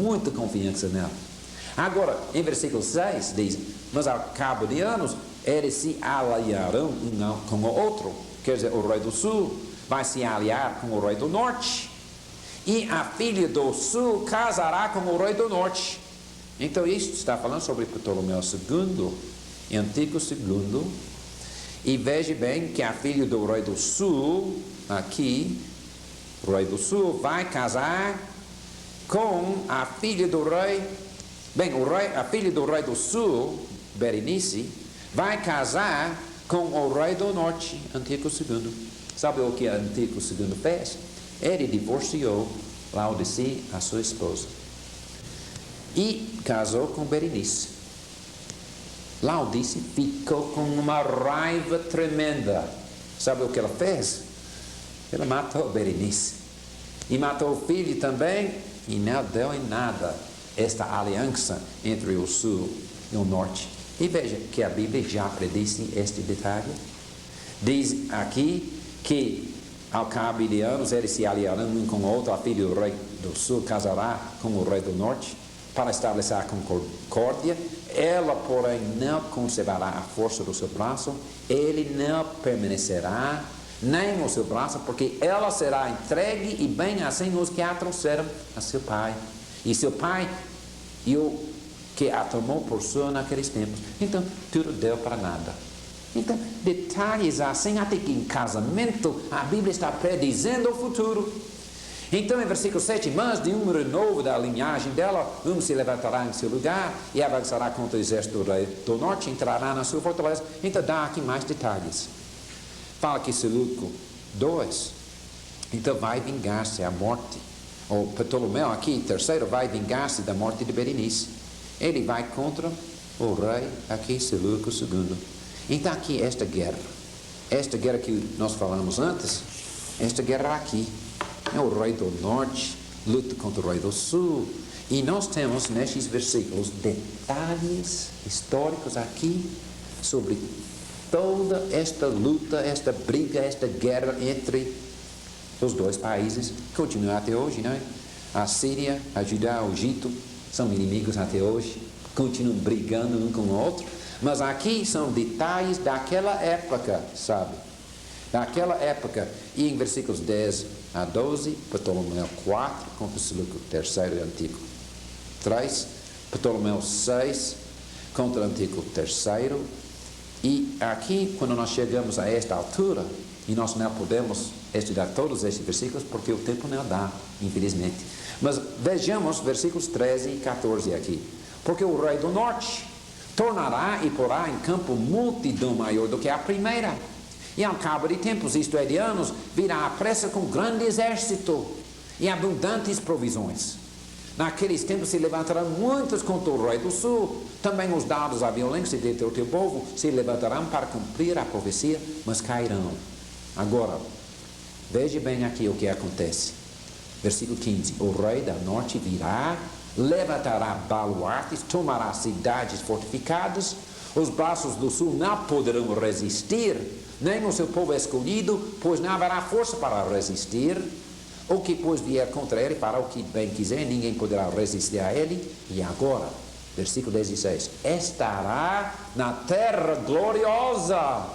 muita confiança nela. Agora, em versículo 6, diz: mas ao cabo de anos, eles se aliarão um com o outro. Quer dizer, o rei do sul vai se aliar com o rei do norte, e a filha do sul casará com o rei do norte. Então, isto está falando sobre Ptolomeu II, Antíoco II. E veja bem que a filha do rei do sul, aqui, o rei do sul vai casar com a filha do rei. Bem, a filha do rei do sul, Berenice, vai casar com o rei do norte, Antíoco II. Sabe o que Antíoco II fez? Ele divorciou Laodice, a sua esposa, e casou com Berenice. Laodice ficou com uma raiva tremenda. Sabe o que ela fez? Ela matou Berenice e matou o filho também, e não deu em nada esta aliança entre o sul e o norte. E veja que a Bíblia já predisse este detalhe. Diz aqui que ao cabo de anos eles se aliarão um com o outro. A filha do rei do sul casará com o rei do norte para estabelecer a concórdia. Ela, porém, não conservará a força do seu braço, ele não permanecerá nem o seu braço, porque ela será entregue, e bem assim os que a trouxeram a seu pai. E seu pai, e o que a tomou por sua naqueles tempos. Então, tudo deu para nada. Então, detalhes assim, até que em casamento, a Bíblia está predizendo o futuro. Então, em versículo 7, mas de um renovo da linhagem dela, um se levantará em seu lugar e avançará contra o exército do rei do norte, entrará na sua fortaleza. Então, dá aqui mais detalhes. Fala que Seleuco II, então vai vingar-se a morte. O Ptolomeu aqui, terceiro, vai vingar-se da morte de Berenice. Ele vai contra o rei aqui, Seleuco II. Então aqui esta guerra que nós falamos antes, esta guerra aqui, o rei do norte luta contra o rei do sul, e nós temos nestes versículos detalhes históricos aqui sobre toda esta luta, esta briga, esta guerra entre os dois países, continua até hoje, não é? A Síria, a Judá, o Egito são inimigos até hoje, continuam brigando um com o outro, mas aqui são detalhes daquela época, sabe? Daquela época. E em versículos 10 a 12, Ptolomeu IV contra Seleuco III Antíoco III, Ptolomeu VI contra Antíoco III. E aqui, quando nós chegamos a esta altura, e nós não podemos estudar todos estes versículos, porque o tempo não dá, infelizmente. Mas vejamos versículos 13 e 14 aqui. Porque o rei do norte tornará e porá em campo multidão maior do que a primeira. E ao cabo de tempos, isto é de anos, virá à pressa com grande exército e abundantes provisões. Naqueles tempos se levantarão muitos contra o rei do sul. Também os dados à violência do teu povo se levantarão para cumprir a profecia, mas cairão. Agora, veja bem aqui o que acontece. Versículo 15. O rei da norte virá, levantará baluartes, tomará cidades fortificadas. Os braços do sul não poderão resistir, nem o seu povo escolhido, pois não haverá força para resistir. O que pois vier contra ele, para o que bem quiser, ninguém poderá resistir a ele. E agora, versículo 16, estará na terra gloriosa,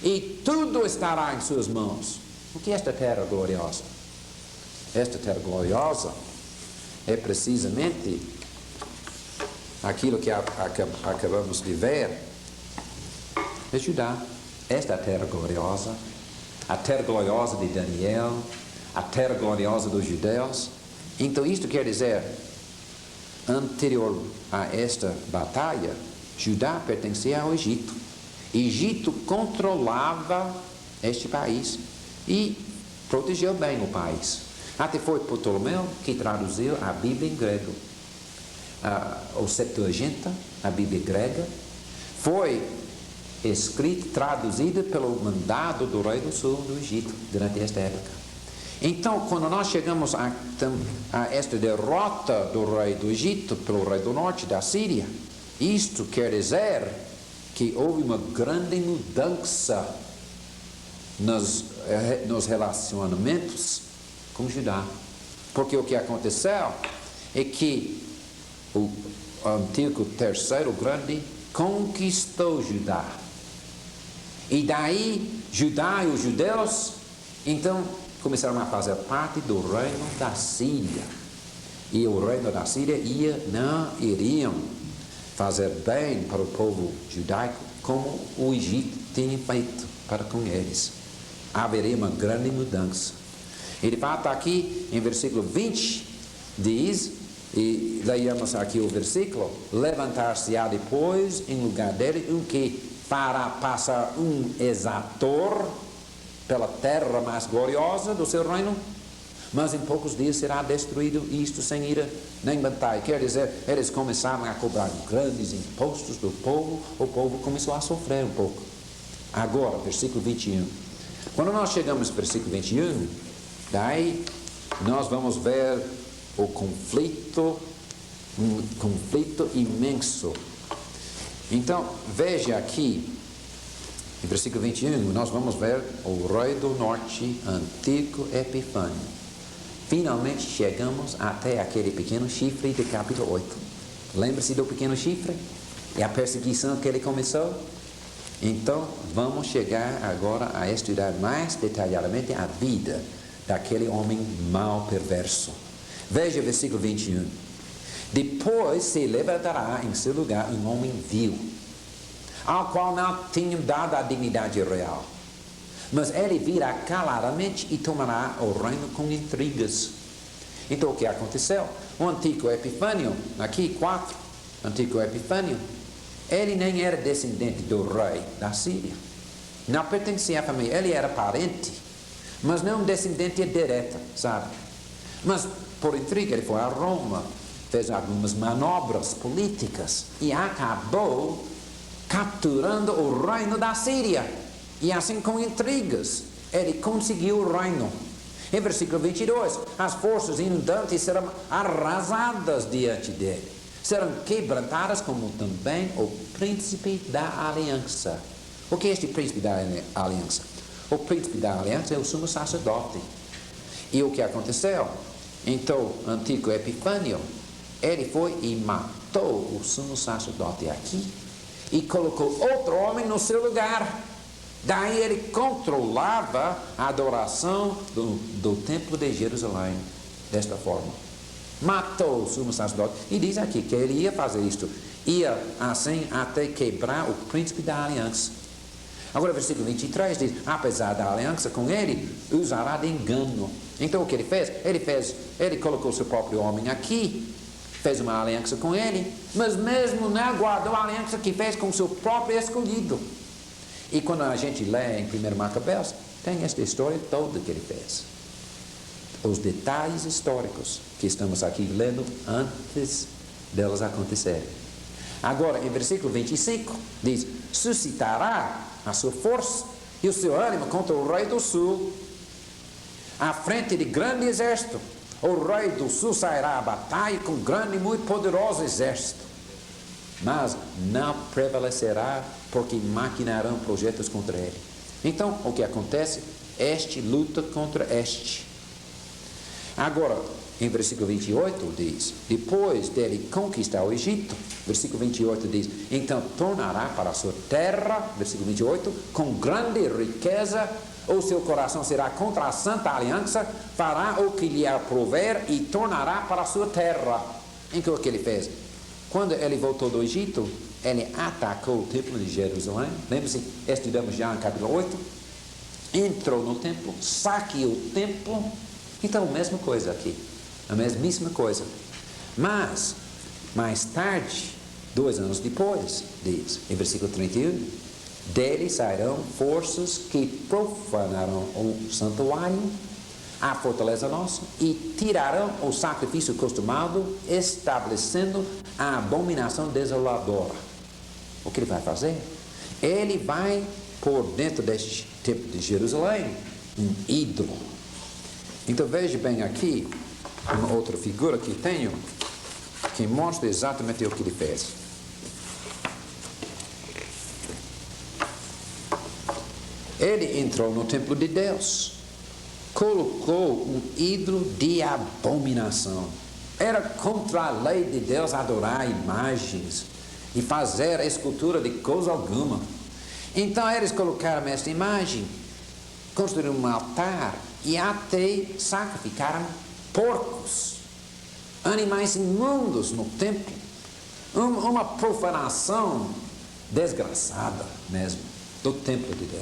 e tudo estará em suas mãos. O que é esta terra gloriosa? Esta terra gloriosa é precisamente aquilo que acabamos de ver. É Judá. Esta terra gloriosa, a terra gloriosa de Daniel, a terra gloriosa dos judeus. Então isto quer dizer, anterior a esta batalha, Judá pertencia ao Egito. Egito controlava este país e protegeu bem o país. Até foi Ptolomeu que traduziu a Bíblia em grego. O Septuaginta, a Bíblia grega, foi escrita, traduzida pelo mandado do rei do sul do Egito durante esta época. Então, quando nós chegamos a esta derrota do rei do Egito pelo rei do norte, da Síria, isto quer dizer que houve uma grande mudança nos relacionamentos com Judá. Porque o que aconteceu é que o Antíoco III, o Grande, conquistou Judá. E daí, Judá e os judeus, então, começaram a fazer parte do reino da Síria. E o reino da Síria não iriam fazer bem para o povo judaico como o Egito tinha feito para com eles. Haveria uma grande mudança. E de fato aqui em versículo 20 diz, e leiamos aqui o versículo: levantar-se-á depois em lugar dele um que para passar um exator pela terra mais gloriosa do seu reino, mas em poucos dias será destruído, isto sem ira nem batalha. Quer dizer, eles começaram a cobrar grandes impostos do povo, o povo começou a sofrer um pouco. Agora, versículo 21. Quando nós chegamos ao versículo 21, daí nós vamos ver o conflito, um conflito imenso. Então, veja aqui, em versículo 21, nós vamos ver o rei do norte, Antíoco Epifânio. Finalmente chegamos até aquele pequeno chifre de capítulo 8. Lembra-se do pequeno chifre? E a perseguição que ele começou? Então, vamos chegar agora a estudar mais detalhadamente a vida daquele homem mau, perverso. Veja o versículo 21. Depois se levantará em seu lugar um homem vil, ao qual não tinham dado a dignidade real. Mas ele virá caladamente e tomará o reino com intrigas. Então o que aconteceu? O Antíoco Epifânio, aqui 4, Antíoco Epifânio, ele nem era descendente do rei da Síria. Não pertencia à família, ele era parente, mas não descendente direta, sabe? Mas por intriga ele foi a Roma, fez algumas manobras políticas e acabou capturando o reino da Síria. E assim, com intrigas, ele conseguiu o reino. Em versículo 22, as forças inundantes serão arrasadas diante dele. Serão quebrantadas como também o príncipe da aliança. O que é este príncipe da aliança? O príncipe da aliança é o sumo sacerdote. E o que aconteceu? Então, Antíoco Epifânio, ele foi e matou o sumo sacerdote aqui e colocou outro homem no seu lugar. Daí ele controlava a adoração do templo de Jerusalém, desta forma. Matou o sumo sacerdote. E diz aqui que ele ia fazer isto. Ia assim até quebrar o príncipe da aliança. Agora, versículo 23 diz: apesar da aliança com ele, usará de engano. Então o que ele fez? Ele colocou seu próprio homem aqui, fez uma aliança com ele, mas mesmo não guardou a aliança que fez com seu próprio escolhido. E quando a gente lê em 1 Macabeus, tem esta história toda que ele fez. Os detalhes históricos que estamos aqui lendo antes delas acontecerem. Agora, em versículo 25, diz: suscitará a sua força e o seu ânimo contra o rei do sul, à frente de grande exército. O rei do sul sairá à batalha com grande e muito poderoso exército, mas não prevalecerá, porque maquinarão projetos contra ele. Então, o que acontece? Este luta contra este. Agora, em versículo 28 diz: depois dele conquistar o Egito, versículo 28 diz: então tornará para a sua terra, versículo 28, com grande riqueza, o seu coração será contra a santa aliança, fará o que lhe aprouver e tornará para a sua terra. Então o que ele fez? Quando ele voltou do Egito, ele atacou o templo de Jerusalém. Lembra-se, estudamos já no capítulo 8. Entrou no templo, saqueou o templo. Então, a mesma coisa aqui. A mesmíssima coisa. Mas, mais tarde, 2 anos depois, diz, em versículo 31, dele sairão forças que profanarão o santuário, a fortaleza nossa, e tirarão o sacrifício costumado, estabelecendo a abominação desoladora. O que ele vai fazer? Ele vai pôr dentro deste templo de Jerusalém um ídolo. Então veja bem aqui uma outra figura que tenho, que mostra exatamente o que ele fez. Ele entrou no templo de Deus, colocou um ídolo de abominação. Era contra a lei de Deus adorar imagens e fazer a escultura de coisa alguma. Então eles colocaram esta imagem, construíram um altar e até sacrificaram porcos, animais imundos no templo. Uma profanação desgraçada mesmo do templo de Deus.